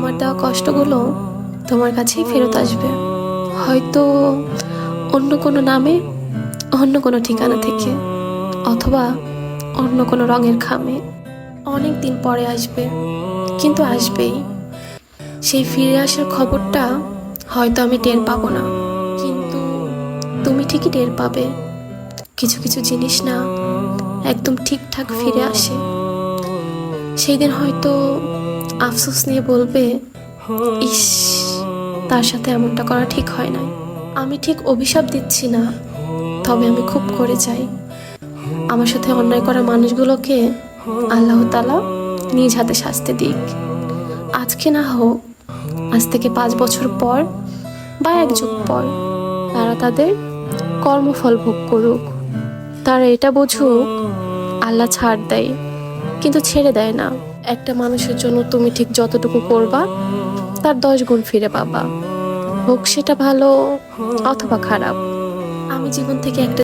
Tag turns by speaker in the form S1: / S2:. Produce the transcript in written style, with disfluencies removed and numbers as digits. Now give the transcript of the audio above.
S1: তোমার দেওয়া কষ্টগুলো তোমার কাছেই ফেরত আসবে, হয়তো অন্য কোনো নামে, অন্য কোনো ঠিকানা থেকে, অথবা অন্য কোনো রঙের খামে। অনেক দিন পরে আসবে, কিন্তু আসবেই। সেই ফিরে আসার খবরটা হয়তো আমি টের পাবো না, কিন্তু তুমি ঠিকই টের পাবে। কিছু কিছু জিনিস না একদম ঠিকঠাক ফিরে আসে। সেই দিন হয়তো আফসোস নিয়ে বলবে, ইস, তার সাথে এমনটা করা ঠিক হয় নাই। আমি ঠিক অভিশাপ দিচ্ছি না, তবে আমি খুব করে চাই আমার সাথে অন্যায় করা মানুষগুলোকে আল্লাহ তাআলা নিজ হাতে শাস্তি দিক। আজকে না হোক, আজ থেকে 5 বছর পর বা 1 যুগ পর তারা তাদের কর্মফল ভোগ করুক। তারা এটা বুঝুক, আল্লাহ ছাড় দেয় কিন্তু ছেড়ে দেয় না। একটা মানুষের জন্য তুমি ঠিক যতটুকু করবা তার 10 গুণ ফিরে পাবা, হোক সেটা ভালো অথবা খারাপ। আমি জীবন থেকে একটা